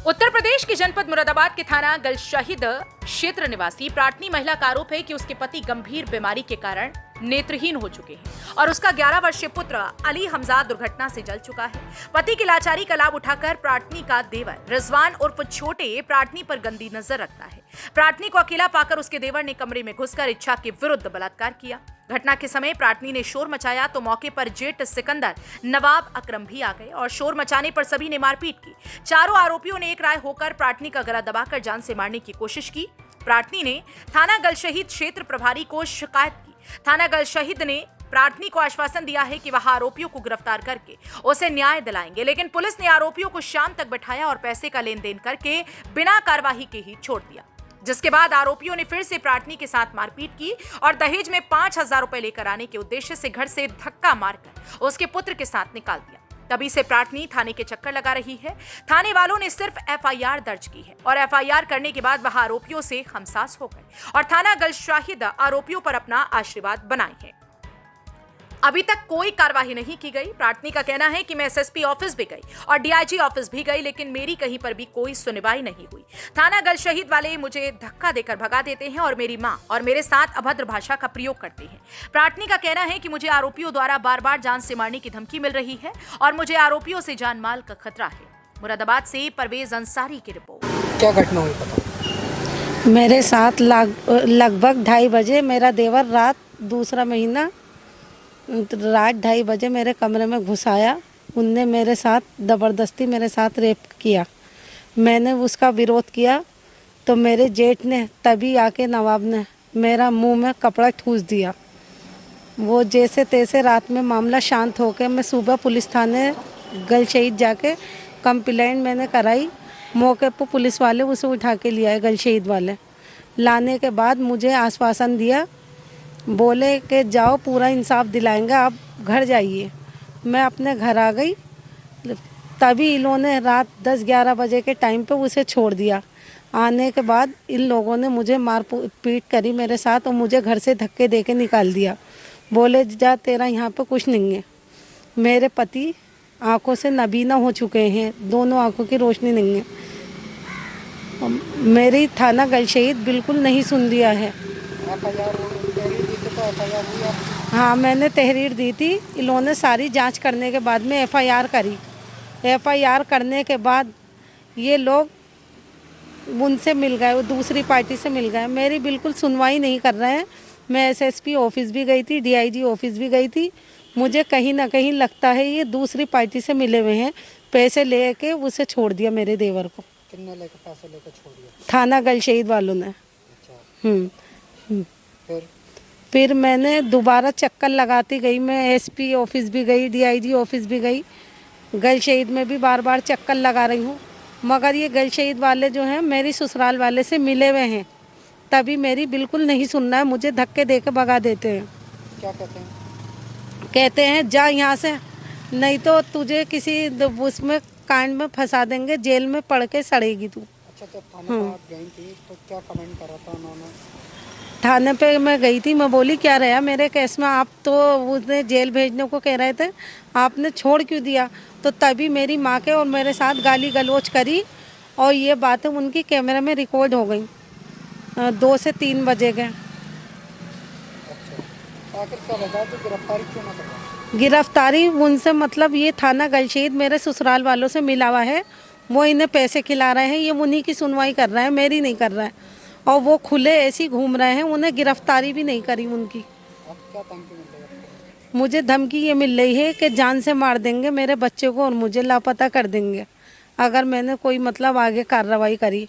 उत्तर प्रदेश के जनपद मुरादाबाद के थाना गलशहीद क्षेत्र निवासी प्राटनी महिला का आरोप है कि उसके पति गंभीर बीमारी के कारण नेत्रहीन हो चुके हैं और उसका 11 वर्षीय पुत्र अली हमजा दुर्घटना से जल चुका है। पति की लाचारी का लाभ उठाकर प्राटनी का देवर रिजवान उर्फ छोटे प्राटनी पर गंदी नजर रखता है। प्राटनी को अकेला पाकर उसके देवर ने कमरे में घुसकर इच्छा के विरुद्ध बलात्कार किया। घटना के समय प्राटनी ने शोर मचाया तो मौके पर जेठ सिकंदर नवाब अकरम भी आ गए और शोर मचाने पर सभी ने मारपीट की। चारों आरोपियों ने एक राय होकर प्राटनी का गला दबाकर जान से मारने की कोशिश की। प्राटनी ने थाना गलशहीद क्षेत्र प्रभारी को शिकायत की। थाना गलशहीद ने प्राटनी को आश्वासन दिया है कि वह आरोपियों को गिरफ्तार करके उसे न्याय दिलाएंगे, लेकिन पुलिस ने आरोपियों को शाम तक बैठाया और पैसे का लेन देन करके बिना कार्रवाई के ही छोड़ दिया, जिसके बाद आरोपियों ने फिर से प्राटनी के साथ मारपीट की और दहेज में 5,000 रुपए लेकर आने के उद्देश्य से घर से धक्का मारकर उसके पुत्र के साथ निकाल दिया। तभी से प्राटनी थाने के चक्कर लगा रही है। थाने वालों ने सिर्फ एफआईआर दर्ज की है और एफआईआर करने के बाद वह आरोपियों से हमसास हो गए और थाना गलशहीद आरोपियों पर अपना आशीर्वाद बनाए हैं। अभी तक कोई कार्रवाई नहीं की गई। प्राटनी का कहना है कि मैं एसएसपी ऑफिस भी गई और डीआईजी ऑफिस भी गई, लेकिन मेरी कहीं पर भी कोई सुनवाई नहीं हुई। थाना गलशहीद वाले मुझे धक्का देकर भगा देते हैं और मेरी मां और मेरे साथ अभद्र भाषा का प्रयोग करते हैं। प्राटनी का कहना है कि मुझे आरोपियों द्वारा बार बार जान से मारने की धमकी मिल रही है और मुझे आरोपियों से जान माल का खतरा है। मुरादाबाद से परवेज अंसारी की रिपोर्ट। क्या घटना हुई पता? मेरे साथ लगभग 2:30 बजे मेरा देवर रात 2 महीना रात 2:30 बजे मेरे कमरे में घुस आया। उनने मेरे साथ ज़बरदस्ती मेरे साथ रेप किया। मैंने उसका विरोध किया तो मेरे जेठ ने तभी आके नवाब ने मेरा मुंह में कपड़ा ठूस दिया। वो जैसे तैसे रात में मामला शांत होकर मैं सुबह पुलिस थाने गलशहीद जाके कंप्लेंट मैंने कराई। मौके पर पुलिस वाले उसे उठा के ले आए। गलशहीद वाले लाने के बाद मुझे आश्वासन दिया, बोले कि जाओ पूरा इंसाफ दिलाएंगे, आप घर जाइए। मैं अपने घर आ गई। तभी इन्होंने रात 10-11 बजे के टाइम पे उसे छोड़ दिया। आने के बाद इन लोगों ने मुझे मार पीट करी मेरे साथ और मुझे घर से धक्के दे के निकाल दिया। बोले जा तेरा यहाँ पे कुछ नहीं है। मेरे पति आंखों से नबीना हो चुके हैं, दोनों आंखों की रोशनी नहीं है। मेरी थाना गलशहीद बिल्कुल नहीं सुन दिया है। हाँ, मैंने तहरीर दी थी। इन्होंने सारी जांच करने के बाद में एफआईआर करी। एफआईआर करने के बाद ये लोग उनसे मिल गए, वो दूसरी पार्टी से मिल गए। मेरी बिल्कुल सुनवाई नहीं कर रहे हैं। मैं एसएसपी ऑफिस भी गई थी, डीआईजी ऑफिस भी गई थी। मुझे कहीं ना कहीं लगता है ये दूसरी पार्टी से मिले हुए हैं। पैसे लेके उसे छोड़ दिया मेरे देवर को। कितने लेके पैसे लेकर छोड़ दिया? थाना गलशहीद वालों ने। अच्छा। फिर मैंने दोबारा चक्कर लगाती गई। मैं एसपी ऑफिस भी गई, डीआईजी ऑफिस भी गई, गलशहीद में भी बार बार चक्कर लगा रही हूँ, मगर ये गलशहीद वाले जो हैं मेरी ससुराल वाले से मिले हुए हैं। तभी मेरी बिल्कुल नहीं सुनना है, मुझे धक्के दे के भगा देते हैं। क्या कहते हैं? कहते हैं जा यहाँ से, नहीं तो तुझे किसी उसमें कांड में फंसा देंगे, जेल में पड़ के सड़ेगी तू। अच्छा, जब थाने आप गई थी तो क्या कमेंट करा था उन्होंने? थाने पे मैं गई थी। मैं बोली क्या रहा मेरे केस में, आप तो उसने जेल भेजने को कह रहे थे, आपने छोड़ क्यों दिया? तो तभी मेरी माँ के और मेरे साथ गाली गलौज करी और ये बातें उनकी कैमरे में रिकॉर्ड हो गई 2 से 3 बजे के। अच्छा, आखिर क्या वजह तो गिरफ्तारी क्यों ना करा? गिरफ्तारी उनसे मतलब ये थाना गलशहीद मेरे ससुराल वालों से मिला हुआ है। वो इन्हें पैसे खिला रहे हैं, ये उन्हीं की सुनवाई कर रहे हैं, मेरी नहीं कर रहा है। और वो खुले ऐसे ही घूम रहे हैं, उन्हें गिरफ्तारी भी नहीं करी उनकी। अब क्या धमकी मिल रही है? मुझे धमकी ये मिल रही है कि जान से मार देंगे मेरे बच्चे को और मुझे लापता कर देंगे अगर मैंने कोई मतलब आगे कार्रवाई करी।